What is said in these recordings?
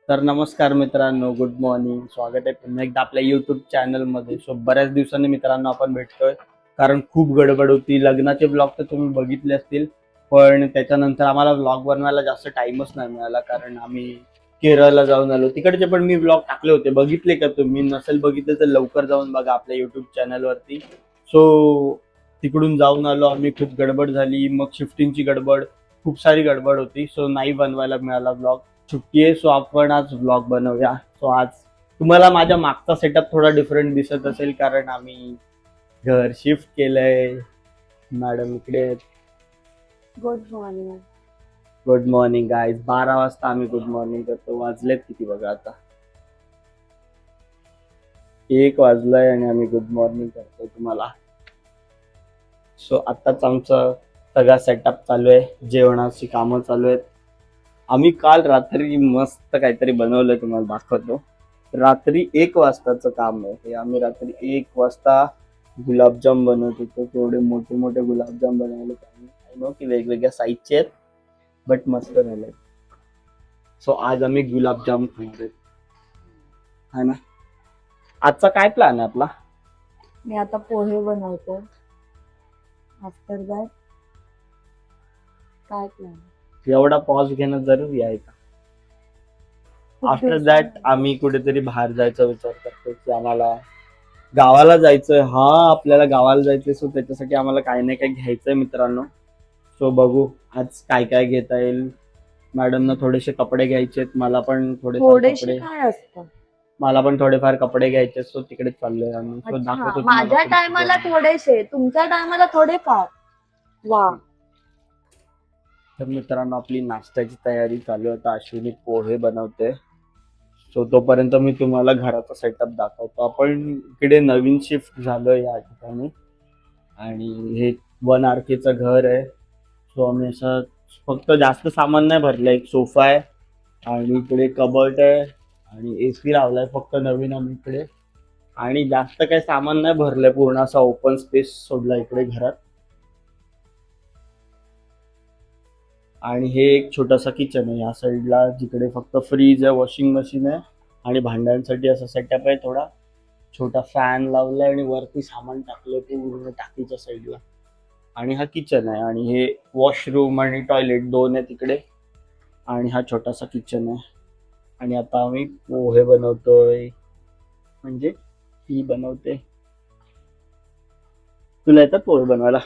तर नमस्कार मित्रांनो, गुड मॉर्निंग. स्वागत आहे पुन्हा एकदा आपल्या युट्यूब चॅनलमध्ये. बऱ्याच दिवसांनी मित्रांनो आपण भेटतोय, कारण खूप गडबड होती. लग्नाचे ब्लॉग तर तुम्ही बघितले असतील, पण त्याच्यानंतर आम्हाला ब्लॉग बनवायला जास्त टाइमच नाही मिळाला, कारण आम्ही केरळला जाऊन आलो. तिकडचे पण मी ब्लॉग टाकले होते, बघितले का तुम्ही? नसेल बघितले तर लवकर जाऊन बघा आपल्या युट्यूब चॅनलवरती. तिकडून जाऊन आलो आम्ही. खूप गडबड झाली, मग शिफ्टिंगची गडबड, खूप सारी गडबड होती. नाही बनवायला मिळाला ब्लॉग. सुट्टी आहे, सो आपण आज ब्लॉग बनवूया. आज तुम्हाला माझ्या मागचा सेटअप थोडा डिफरंट दिसत असेल, कारण आम्ही घर शिफ्ट केलंय. मॅडम इकडे. Good morning. Good morning guys. 12 वाजता आम्ही गुड मॉर्निंग करतो. वाजलेत किती बघा आता, 1 वाजलाय आणि आम्ही गुड मॉर्निंग करतो तुम्हाला. आताच आमचा सगळा सेटअप चालू आहे, जेवणाची कामं चालू आहेत. आम्ही काल रात्री मस्त काहीतरी बनवलं, तुम्हाला दाखवतो. रात्री 1 वाजताचं काम आहे हे. आम्ही रात्री 1 वाजता गुलाबजाम बनवत होतो. तेवढे मोठे मोठे गुलाबजाम बनवले आम्ही. की वेगवेगळ्या साईजचे आहेत, बट मस्त झाले. आज आम्ही गुलाबजाम खाणार आहेत, है ना. आजचा काय प्लॅन आहे आपला? मी आता पोहे बनवतो. आफ्टर दॅट काय प्लॅन? एवढा पॉज घेणं जरुरी आहे का? आफ्टर दॅट आम्ही कुठेतरी बाहेर जायचा विचार करतो, की आम्हाला गावाला जायचंय. आपल्याला गावाला जायचंय. त्याच्यासाठी आम्हाला काही ना काही घ्यायचंय मित्रांनो. बघू आज काय काय घेता येईल. मॅडमना थोडेसे कपडे घ्यायचे, मला पण थोडेसे काय असतं? मला पण थोडेफार कपडे घ्यायचे. तिकडे चाललोय आम्ही. दाखवतो माझ्या टायमाला थोडेसे, तुमच्या टायमाला थोडेफार. वा. तर मित्रांनो, आपली नाश्त्याची तयारी चालू आहे. अश्विनी पोहे बनवते. तोपर्यंत मी तुम्हाला घराचा सेटअप दाखवतो. आपण इकडे नवीन शिफ्ट झालोय या ठिकाणी, आणि हे 1 RKचं घर आहे. आम्ही असं फक्त जास्त सामान नाही भरलं. एक सोफा आहे आणि इकडे कबर्ड आहे आणि AC लावलाय फक्त नवीन आम्ही इकडे. आणि जास्त काही सामान नाही भरलंय, पूर्ण असा ओपन स्पेस सोडला इकडे घरात. आणि हे एक छोटासा किचन आहे या साईडला, जिकडे फक्त फ्रीज आहे, वॉशिंग मशीन आहे आणि भांड्यांसाठी असा सेटअप आहे. थोडा छोटा फॅन लावलाय आणि वरती सामान टाकलं पूर्ण टाकीच्या साईडला. आणि हा किचन आहे, आणि हे वॉशरूम आणि टॉयलेट 2 आहे तिकडे, आणि हा छोटासा किचन आहे. आणि आता आम्ही पोहे बनवतोय, म्हणजे ही बनवते. तुला येतात पोहे बनवायला?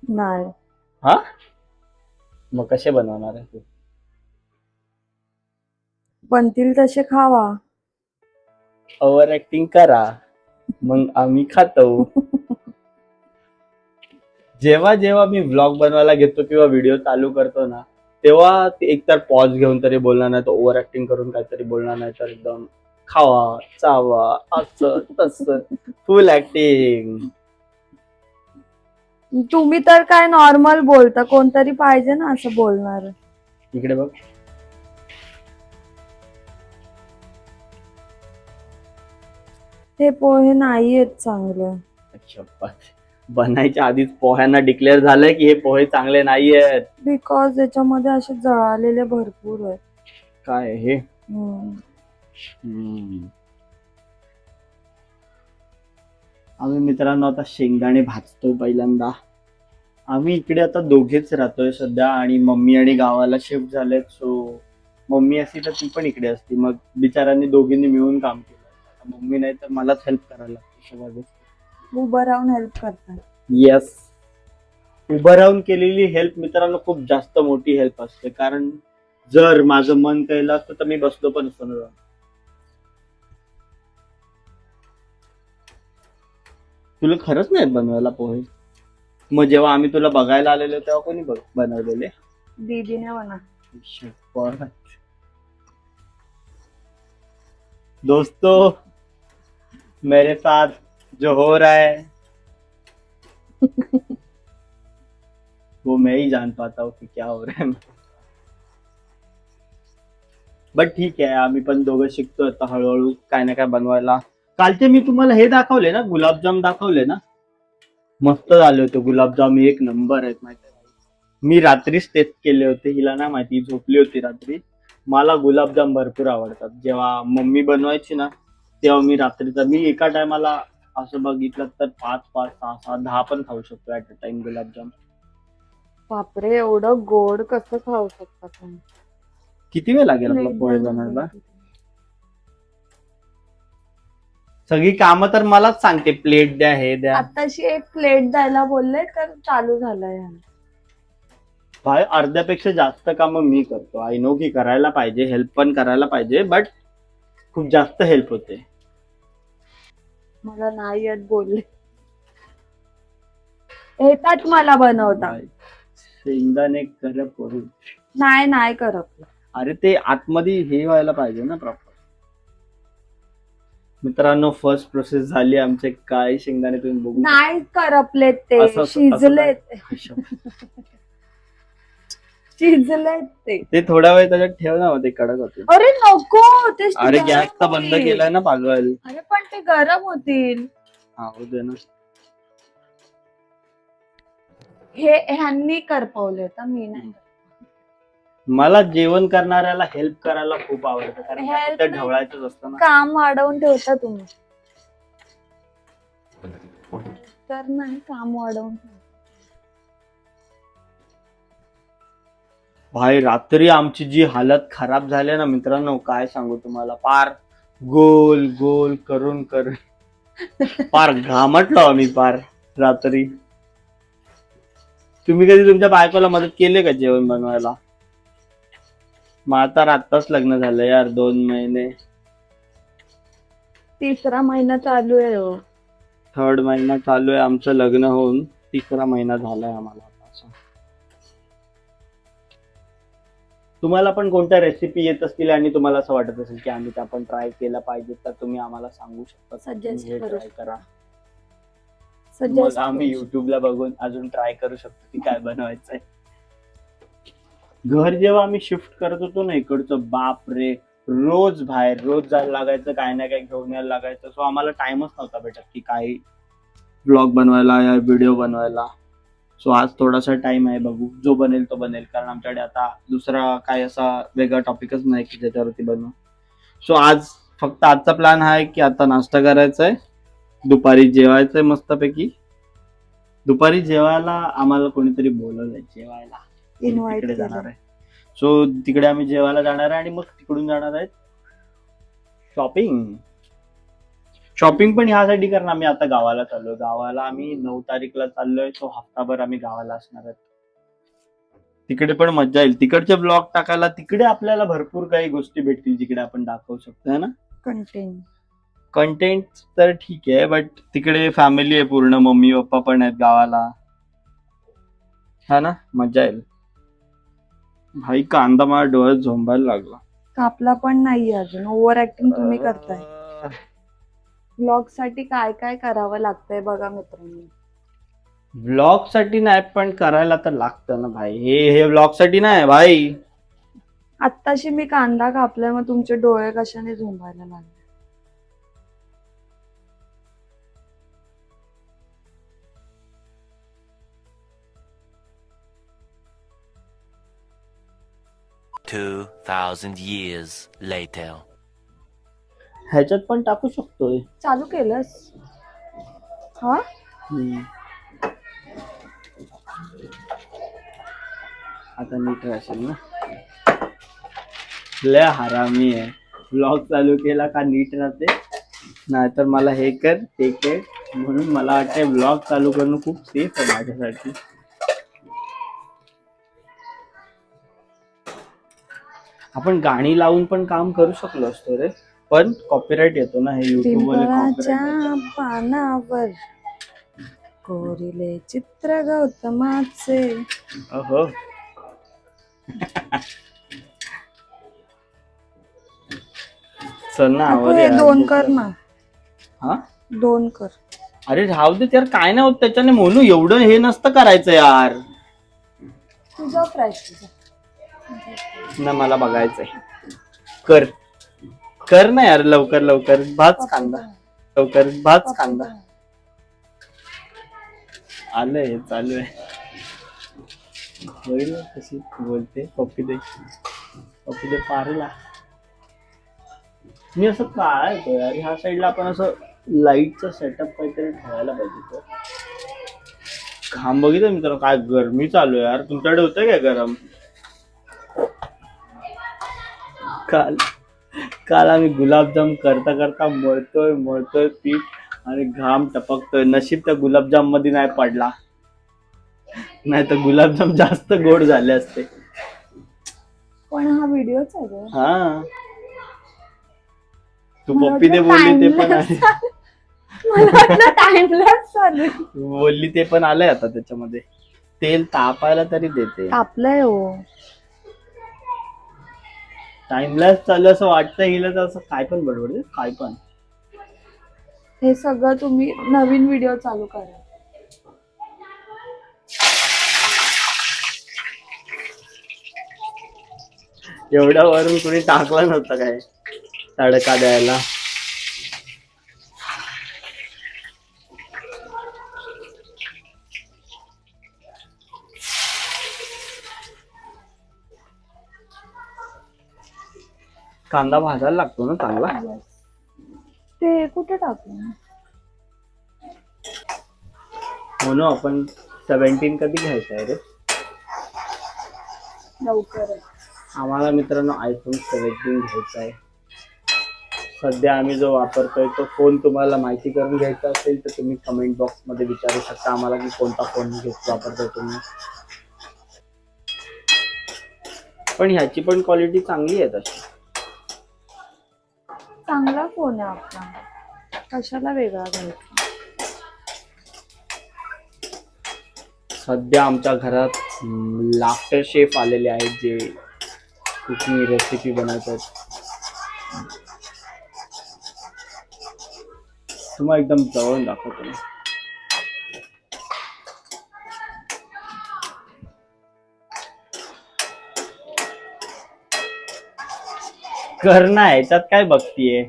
नाही. हा, मग कसे बनवणार आहे तू? बनतील तसे खावा. ओव्हर ऍक्टिंग करा, मग आम्ही खातो. जेव्हा जेव्हा मी व्लॉग बनवायला घेतो किंवा व्हिडिओ चालू करतो ना, तेव्हा एकतर पॉज घेऊन तरी बोलणार, नाही तर ओव्हर ऍक्टिंग करून काहीतरी बोलणार, नाही तर एकदम खावा चावा असं तसं फुल ऍक्टिंग. तुम्ही तर काय नॉर्मल बोलता, कोणतरी पाहिजे ना असं बोलणार. इकडे बघ. हे पोहे नाही आहेत चांगले. अच्छा, बनायच्या आधीच पोह्यांना डिक्लेअर झालंय की हे पोहे चांगले नाहीयेत. बिकॉज याच्यामध्ये असे जळालेले भरपूर आहेत. काय हे? आम्ही मित्रांनो आता शेंगदाणे भाजतोय पहिल्यांदा. आम्ही इकडे आता दोघेच राहतोय सध्या, आणि मम्मी आणि गावाला शिफ्ट झालेत. मम्मी असती तर ती पण इकडे असती, मग बिचारांनी दोघींनी मिळून काम केलं. मम्मी नाही तर मलाच हेल्प करायला लागते सगळ्या गोष्टी. उभं राहून हेल्प करतात. येस, उभं राहून केलेली हेल्प मित्रांनो खूप जास्त मोठी हेल्प असते. कारण जर माझं मन केलं असतं तर मी बसलो पण असतो ना. तुला खरंच नाही बनवायला पोहे? मग जेव्हा आम्ही तुला बघायला आलेलो तेव्हा कोणी बनवलेले? दीदीने म्हणा. दोस्तों, मेरे साथ जो हो रहा है वो मैं ही जान पाता हूँ कि क्या हो रहा है. बट ठीक आहे, आम्ही पण दोघं शिकतोय आता हळूहळू काय ना काय बनवायला. कालचे मी तुम्हाला हे दाखवले ना, गुलाबजाम दाखवले ना, मस्त झाले होते गुलाबजाम, 1 नंबर आहेत. माहिती, मी रात्रीच टेस्ट केले होते. हिला ना माहिती, झोपली होती रात्री, मला गुलाबजाम भरपूर आवडतात. जेव्हा मम्मी बनवायची ना तेव्हा मी रात्रीचा मी एका टायमाला असं बघितलं तर 5 6 6 10 पण खाऊ शकतो ऍट अ टाइम गुलाबजाम. बापरे, एवढं गोड कसं खाऊ शकता तुम्ही? किती वेळ लागेल आपला Plate पोहे द्या ना बनवायला? पहिले. सगळी कामं तर मलाच सांगते, प्लेट द्या, हे द्या. आताशी एक प्लेट द्यायला बोलले तर चालू झालंय. भाई अर्ध्यापेक्षा जास्त कामं मी करतो. आय नो की करायला पाहिजे, हेल्प पण करायला पाहिजे, बट खूप जास्त हेल्प होते. मला नाही येत बोलले. येतात मला बनवता. भाई, शेंगदाणे करप करू. नाही करत. अरे ते आतमध्ये हे व्हायला पाहिजे ना प्रॉपर. मित्रांनो, फर्स्ट प्रोसेस झाली आमचे काळे शेंगदाणे, तुम्ही बघू शकता. नाही करपलेत ते, असं शिजलेत. ते थोडा वेळ त्याच्यात ठेव ना, ते कडक होते. अरे नको ते. अरे गरम गॅस तर बंद होईल. केलाय ना पागल. अरे पण ते गरम होतील. हा होऊ दे ना. हे ह्यांनी करपवले होता, मी नाही. मला जेवण करणाऱ्याला हेल्प करायला खूप आवडतं, कारण Help ते नाही. ढवळायचंच असतं ना. काम वाढवून ठेवता तुम्ही. तर नाही काम वाढवून ठेवता. भाई रात्री आमची जी हालत खराब झाली ना मित्रांनो, काय सांगू तुम्हाला. पार गोल गोल करून करून पार घामटलो आम्ही पार रात्री. तुम्ही कधी तुमच्या बायकोला मदत केली का जेवण बनवायला? माझं आत्ताच लग्न झालं यार, 2 महिने. तिसरा महिना चालू आहे हो. 3rd महिना चालू आहे आमचं लग्न होऊन, 3रा महिना झालाय आम्हाला आता असं. तुम्हाला पण कोणत्या रेसिपी येत असतील आणि तुम्हाला असं वाटत असेल की आम्ही त्या पण ट्राय केलं पाहिजे, तर तुम्ही आम्हाला सांगू शकता. Suggest करू ट्राय शकता. करा. Suggest मग आम्ही करू. युट्यूबला बघून अजून ट्राय करू शकतो की काय बनवायचंय. घर जेव्हा आम्ही शिफ्ट करत होतो ना इकडचं, बाप रे, रोज बाहेर रोज जायला लागायचं, काय ना काय घेऊन यायला लागायचं. सो आम्हाला टाइमच नव्हता भेटत की काही ब्लॉग बनवायला या व्हिडिओ बनवायला. सो आज थोडासा टाइम आहे, बघू जो बनेल तो बनेल, कारण आमच्याकडे आता दुसरा काय असा वेगळा टॉपिकच नाही की ज्याच्यावरती बनवू. सो आज फक्त आजचा प्लॅन हा आहे की आता नाश्ता करायचा आहे, दुपारी जेवायचंय मस्तपैकी. दुपारी जेवायला आम्हाला कोणीतरी बोलवलंय जेवायला, Invite तिकडे केलं. जाणार आहे. सो तिकडे आम्ही जेवायला जाणार आहे आणि मग तिकडून जाणार आहेत शॉपिंग पण ह्यासाठी, कारण आम्ही आता गावाला चाललोय. गावाला आम्ही 9 तारीखला चाललोय. सो हफ्ताभर आम्ही गावाला असणार आहेत. तिकडे पण मजा येईल. तिकडचे ब्लॉग टाकायला तिकडे आपल्याला भरपूर काही गोष्टी भेटतील जिकडे आपण दाखवू शकतो, है ना. कंटेंट तर ठीक आहे, बट तिकडे फॅमिली आहे पूर्ण, मम्मी पप्पा पण आहेत गावाला, हा ना, मजा येईल. भाई कांदा मला डोळ्यात झोंबायला लागला. कापला पण नाही अजून. ओव्हर ऍक्टिंग तुम्ही करताय. ब्लॉग साठी काय काय करावं लागतंय बघा मित्रांनो. ब्लॉग साठी नाही पण करायला तर लागतं ना भाई. हे ब्लॉग साठी नाही भाई. आत्ताशी मी कांदा कापलाय, मग तुमचे डोळे कशाने झोंबायला लागले? Two 2,000 years later. ह्याच्यात पण टाकू शकतोय. चालू केलंस? हा, आता नीट राहशील ना. लय हरामी आहे. ब्लॉग चालू केला का नीट राहते, नाहीतर मला हे कर ते कर. म्हणून मला वाटतंय ब्लॉग चालू करणं खूप सेफ आहे माझ्यासाठी. आपण गाणी लावून पण काम करू शकलो असतो रे, पण कॉपीराईट येतो ना, हे युट्यूब वाले पिंपळाच्या कॉपीराईट. पानावर कोरिले चित्र गौतमाचे. अहो चल ना, अगं, आवर हे यार. 2 कर ना. हा 2 कर. अरे राहू दे यार, काय नाही होत त्याच्याने. म्हणून एवढं हे नसतं करायचं यार. तुझा फ्रेश ना मला बघायचंय. कर कर ना यार, लवकर लवकर. भाज कांदा लवकर, भाज कांदा. आलंय, चालू आहे. होईल कशी बोलते, कॉपी दे. पप्पी पारला. मी असं काळा येतो यार, ह्या साईडला आपण असं लाईटचा सेटअप काहीतरी ठेवायला पाहिजे. घाम बघितलं मित्रांनो, काय गरमी चालू आहे यार. तुमच्याकडे होतंय काय गरम? काल काल आम्ही गुलाबजाम करता करता मळतोय पीठ आणि घाम टपकतोय. नशीब त्या गुलाबजाम मध्ये नाही पडला, नाही तर गुलाबजाम जास्त गोड झाले असते. पण हा व्हिडिओ चालू आहे. हा, तू मला पप्पी ते वाटलं बोलली ते पण timeless आहे. मला वाटलं टाइमलेस चालू आहे. तू बोलली ते पण आलंय आता त्याच्यामध्ये. तेल तापायला तरी देते. तापलंय हो. टाइमलेस चालू असं वाटतं हिला, तर असं काय पण बडबडते काय पण. हे सगळं तुम्ही नवीन व्हिडिओ चालू करा. एवढ्या वरून कुणी टाकला नव्हता काय तडका द्यायला. कांदा भाजायला लागतो ना चांगला. ते कुठे टाकलं? म्हणून आपण 17 कधी घ्यायचं आहे रे? लवकर. आम्हाला मित्रांनो iPhone 17 घ्यायचा आहे. सध्या आम्ही जो वापरतोय तो फोन तुम्हाला माहिती करून घ्यायचा असेल तर तुम्ही कमेंट बॉक्स मध्ये विचारू शकता आम्हाला की कोणता फोन वापरतोय तुम्ही. पण ह्याची पण क्वालिटी चांगली आहे तशी. चांगला फोन आहे आपला, कशाला वेगळा घ्यायचा. सध्या आमच्या घरात लाफ्टर शेफ आलेले आहेत जे कुकिंग रेसिपी बनवतात. तुम्हाला एकदम जवळून दाखवतो ना. करणं आहे त्यात काय बघतीये.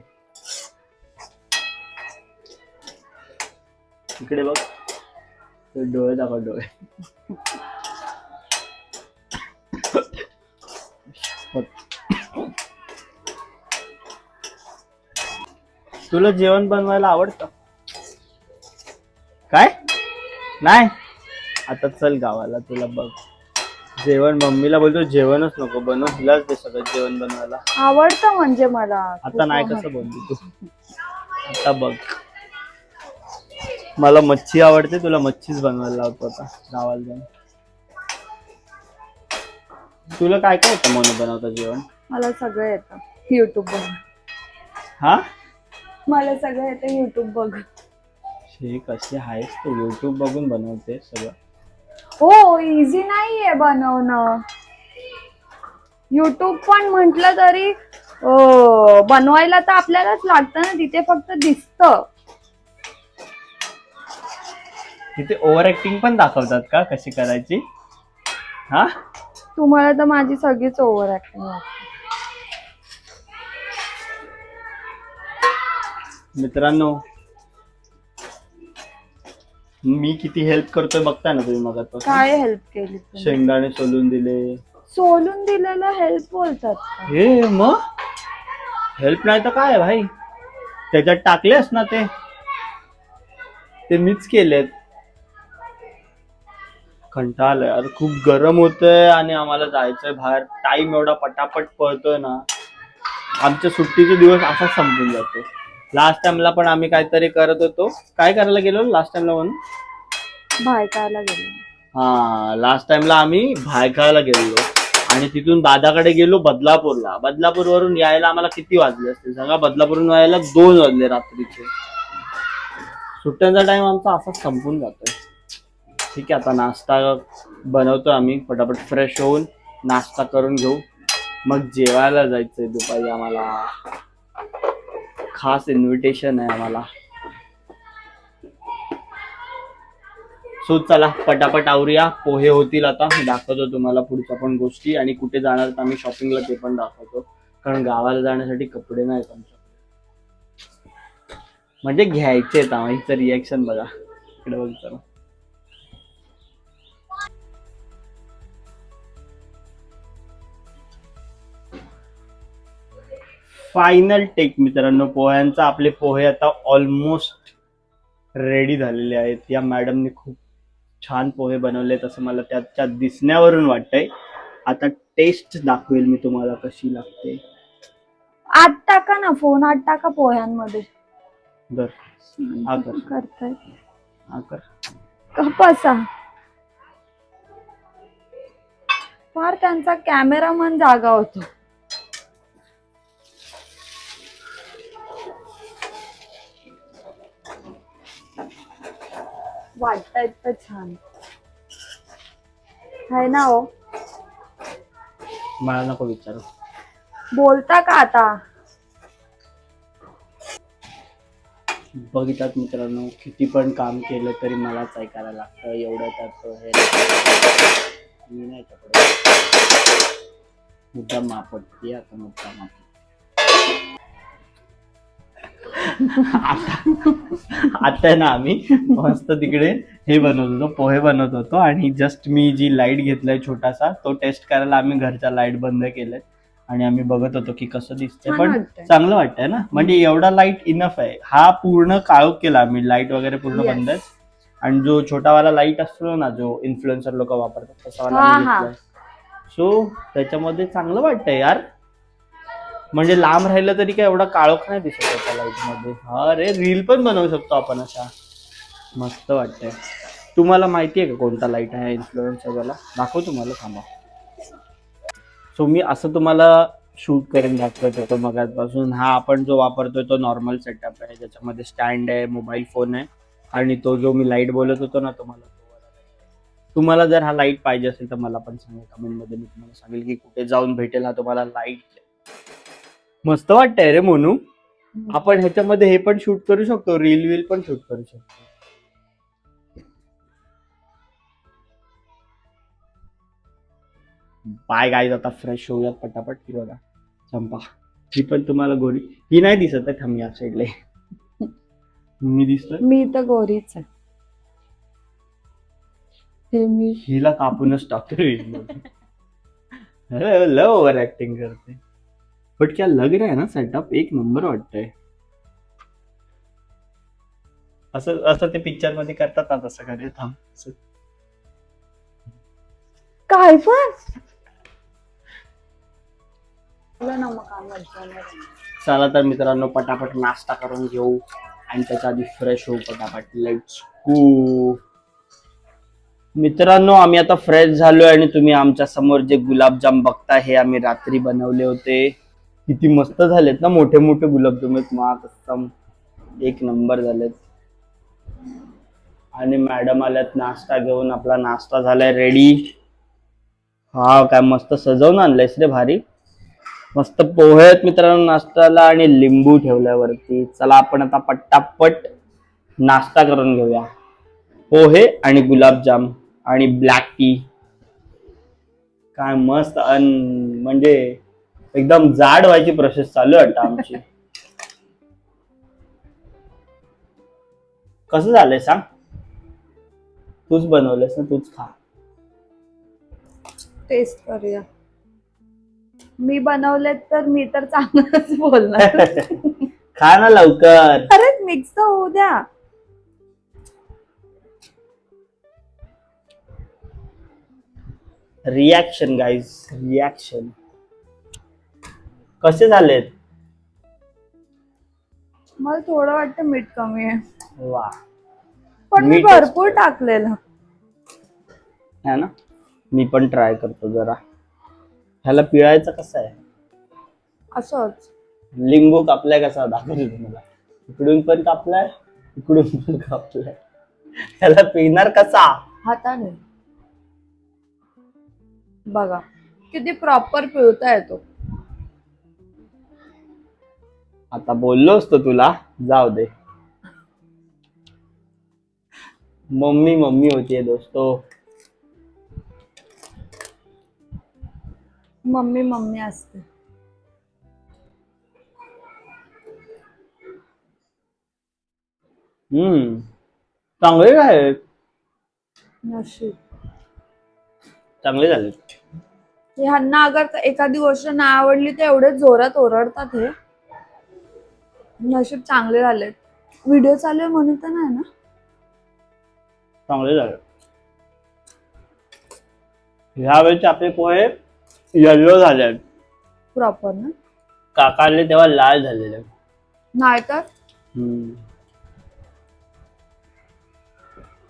इकडे बघ, डोळे दाखव डोळे. तुला जेवण बनवायला आवडतं काय? नाही, आता चल गावाला, तुला बघ जेवण. मम्मीला बोलतो जेवणच नको बनव, हिलाच दे सगळं जेवण बनवायला. आवडतं म्हणजे मला. आता नाही कसं बोलली तू? आता बघ, मला मच्छी आवडते, तुला मच्छीच बनवायला लावतो आता गावाला जाऊन. तुला काय काय येतं म्हणून बनवतं जेवण? मला सगळं येतं युट्यूब बघ. हा, मला सगळं येतं युट्यूब बघ. हे कशी आहेस तू, युट्यूब बघून बनवते सगळं? हो, इझी नाहीये बनवणं. युट्यूब पण म्हटलं तरी बनवायला तर आपल्यालाच लागतं ना, तिथे फक्त दिसतं. तिथे ओव्हर ऍक्टिंग पण दाखवतात का कशी करायची? हा, तुम्हाला तर माझी सगळीच ओव्हर ऍक्टिंग वाटते. मित्रांनो, मी किती हेल्प करतोय बघताय ना तुम्ही. मग आता काय हेल्प केली तुम्ही? शेंगदाणे सोलून दिले. सोलून दिलेलं हेल्प बोलतात का? हे मग हेल्प नाही तर काय भाई, त्याच्यात टाकलेस ना ते मीच केलेत. कंटाळा आलाय यार, खूप गरम होतंय आणि आम्हाला जायचंय बाहेर. टाइम एवढा पटापट पळतोय ना, आमच्या सुट्टीचे दिवस असा संपून जातो. लास्ट टाइमला पण आम्ही काहीतरी करत होतो. काय करायला गेलो लास्ट टाइमला म्हणून? बायकायला गेलो. हा, लास्ट टाइमला आम्ही भायखळ्याला गेलो आणि तिथून दादाकडे गेलो बदलापूरला. बदलापूर वरून यायला आम्हाला किती वाजले असतील सांगा? बदलापूरहून यायला 2 वाजले रात्रीचे. सुट्ट्यांचा टाइम आमचा असाच संपून जातोय. ठीक आहे, आता नाश्ता बनवतो आम्ही. फटाफट फ्रेश होऊन नाश्ता करून घेऊ, मग जेवायला जायचंय दुपारी आम्हाला. खास इन्व्हिटेशन आहे आम्हाला. सो चला पटापट आवरूया. पोहे होतील आता, मी दाखवतो तुम्हाला पुढच्या पण गोष्टी आणि कुठे जाणार तर आम्ही शॉपिंगला ते पण दाखवतो. कारण गावाला जाण्यासाठी कपडे नाहीत आमच्याकडे, म्हणजे घ्यायचे आहेत. हिचं रिॲक्शन बघा, इकडे बघ चला. फायनल टेक मित्रांनो पोह्यांचा. आपले पोहे आता ऑलमोस्ट रेडी झालेले आहेत. या मॅडमने खूप छान पोहे बनवलेत असं मला त्याच्या दिसण्यावरून वाटतंय. आता टेस्ट दाखवेल मी तुम्हाला कशी लागते. आत टाका ना फोन, आत टाका पोह्यांमध्ये. बर हा कर. करताय हा कर. कपासा फार त्यांचा कॅमेरामन जागा होतो. वाटतायत तर छान है ना हो. मला नको विचारू. बोलता का आता? बघितलात मित्रांनो किती पण काम केलं तरी मलाच ऐकायला लागतं. एवढं त्यात हे मी नाही कपडे मुद्दा मापटते. आता मुद्दा मापट. आता ना आम्ही मस्त तिकडे हे बनवत होतो, पोहे बनवत होतो आणि जस्ट मी जी लाईट घेतलाय छोटासा तो टेस्ट करायला आम्ही घरच्या लाईट बंद केलंय आणि आम्ही बघत होतो की कसं दिसतंय. छान पण वाटतंय. चांगलं वाटतंय ना, म्हणजे एवढा लाईट इनफ आहे. हा पूर्ण काळोख केला आम्ही, लाईट वगैरे पूर्ण Yes. बंद आहे. आणि जो छोटावाला लाईट असतो ना जो इन्फ्लुएन्सर लोक वापरतात तसावाला हा, आम्ही हा. घेतलाय. सो त्याच्यामध्ये चांगलं वाटतंय यार. म्हणजे लांब राहिलं तरी काय एवढा काळोख नाही दिसत त्या लाईट मध्ये. अरे रील पण बनवू शकतो आपण अशा. मस्त वाटतंय. तुम्हाला माहिती आहे का कोणता लाईट आहे इन्फ्लुएन्सर वाला? दाखव तुम्हाला, थांबा. सो मी असं तुम्हाला शूट करून दाखवत होतो मगाचपासून. हा आपण जो वापरतोय तो नॉर्मल सेटअप आहे ज्याच्यामध्ये स्टँड आहे, मोबाईल फोन आहे आणि तो जो मी लाईट बोलत होतो ना तुम्हाला तुम्हाला जर हा लाईट पाहिजे असेल तर मला पण सांगा कमेंटमध्ये. मी तुम्हाला सांगेल की कुठे जाऊन भेटेल हा तुम्हाला लाईट. मस्त वाटतंय रे मोनू. आपण ह्याच्यामध्ये हे पण शूट करू शकतो, रील पण शूट करू शकतो. बाय गाईज, आता फ्रेश होऊयात पटापट. की बघा चंपा ही पण तुम्हाला गोरी, ही नाही दिसत आहे. थांब या साईडला मी दिसतोय. मी तर गोरीच आहे. हे मी हिला कापूनच टाकतोय. लव ओव्हर ऍक्टिंग करते. बट क्या लग रहा है ना सेटअप एक नंबर वाटतंय. असं असं ते पिक्चर मध्ये करतात ना तसं करे. थांब असं. काय पण चला ना, मग काय मज्जा नाही. चला तर मित्रांनो पटापट नाश्ता करून घेऊ आणि त्याच्या आधी फ्रेश होऊ पटापट. Let's go. मित्रांनो आम्ही आता फ्रेश झालोय आणि तुम्ही आमच्या समोर जे गुलाबजाम बघता हे आम्ही रात्री बनवले होते. किती मस्त झालेत ना, मोठे मोठे गुलाबजाम आहेत. कसम एक नंबर झालेत. आणि मॅडम आल्यात नाश्ता घेऊन. आपला नाश्ता झालाय रेडी. हा काय मस्त सजवून आणलंयस रे, भारी. मस्त पोहे आहेत मित्रांनो नाश्त्याला आणि लिंबू ठेवलाय वरती. चला आपण आता पटापट नाश्ता करून घेऊया. पोहे आणि गुलाबजाम आणि ब्लॅक टी. काय मस्त. म्हणजे एकदम जाड व्हायची प्रोसेस चालू आहे आता आमची. कसं झालंय सांग? तूच बनवलंयस ना, तूच खा. टेस्ट करूया. मी बनवलेत तर मी तर चांगलंच बोलणार. खा ना लवकर. अरे मिक्स तर होऊ द्या. Reaction guys, reaction. कसे झालेत? मला थोडं वाटतं मीठ कमी आहे. वा. पण मी मीठ भरपूर असतं. टाकलेलं है ना. मी पण ट्राय करतो जरा. ह्याला पिळायचं कसं आहे? असंच. लिंबू कापलाय कसा दाखवतो तुम्हाला. इकडून पण कापलाय, इकडून पण कापलाय. ह्याला पिळणार कसा? हाताने. बघा किती प्रॉपर पिळता येतो. आता बोललो असतो तुला, जाऊ दे. मम्मी मम्मी होतीये दोस्तो. मम्मी मम्मी असते. चांगले काय नशीब. चांगले झाले. ह्यांना अगर एखादी गोष्ट नाही आवडली तर एवढे जोरात ओरडतात हे. नशीब चांगले झाले. व्हिडिओ चालू आहे म्हणून तर नाही ना. चांगले झाले. ह्या वेळेचे आपले पोहे येल्लो झाले आहेत. प्रॉपर ना. काकाले तेव्हा लाल झालेले. नाही तर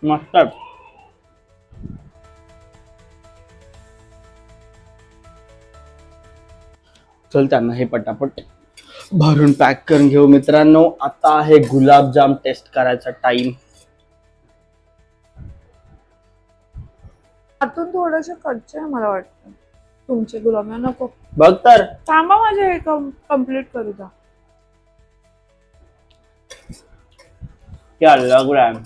मस्त आहे. चल त्यांना हे पटापट भरून पॅक करून घेऊ. मित्रांनो, आता आहे गुलाबजाम टेस्ट करायचा टाइम. आतून थोडेसे कच्चे आहे मला वाटतं. तुमचे गुलाबजाम नको. बघ तर. थांबा माझे हे कम्प्लीट करू द्या. क्या लग रहा है.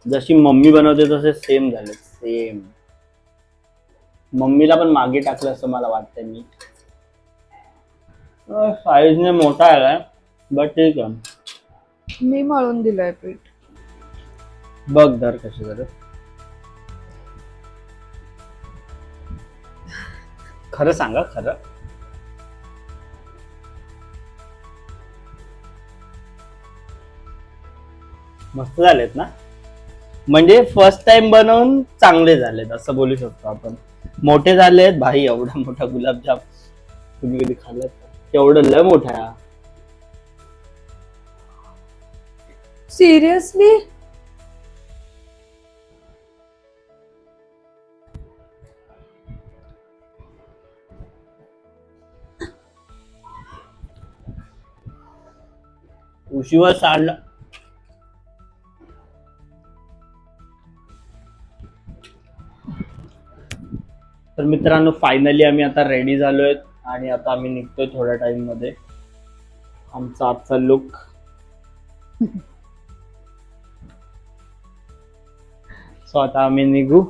जशी मम्मी बनवते तसे सेम झाले. सेम. मम्मीला पण मागे टाकलं असं मला वाटतंय. मी साईजने मोठा आलाय बट ठीक आहे. मी मळून दिलंय पीठ. बघ धर कसे जरा. खरं सांगा खरं. मस्त झालेत ना. म्हणजे फर्स्ट टाइम बनवून चांगले झालेत असं बोलू शकतो आपण. मोठे झालेत भाई. एवढा मोठा गुलाबजाम तुम्ही कधी खाल्लात का? एवढं लय मोठा आहे. सिरियसली. उशीवर सांडला. तर मित्रांनो, फायनली आम्ही आता रेडी झालोय आणि आता आम्ही निघतोय थोड्या टाइम मध्ये. आमचा आजचा लुक. सो आता आम्ही निघू.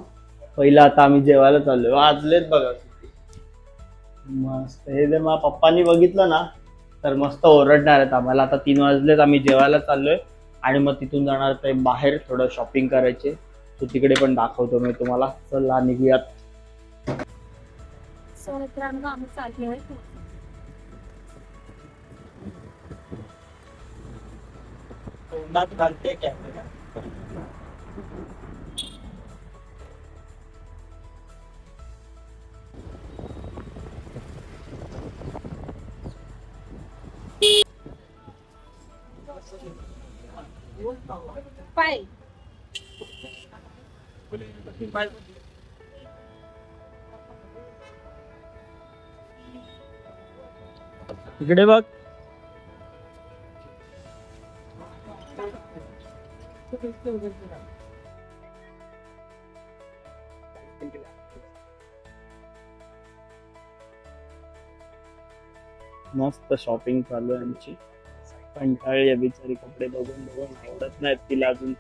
पहिला आता आम्ही जेवायला चाललोय. वाजलेत बघा मस्त. हे जर माझ्या पप्पांनी बघितलं ना तर मस्त ओरडणार आहेत आम्हाला. आता 3 वाजलेत. आम्ही जेवायला चाललोय आणि मग तिथून जाणार ते बाहेर थोडं शॉपिंग करायचे. तो तिकडे पण दाखवतो मी तुम्हाला. चला निघूयात. मित्रांनो आम्ही चाललोय. पाय. इकडे बघ. मस्त शॉपिंग चालू आहे आमची. कंटाळली बिचारी. कपडे बघून बघून आवडत नाहीत तिला अजून.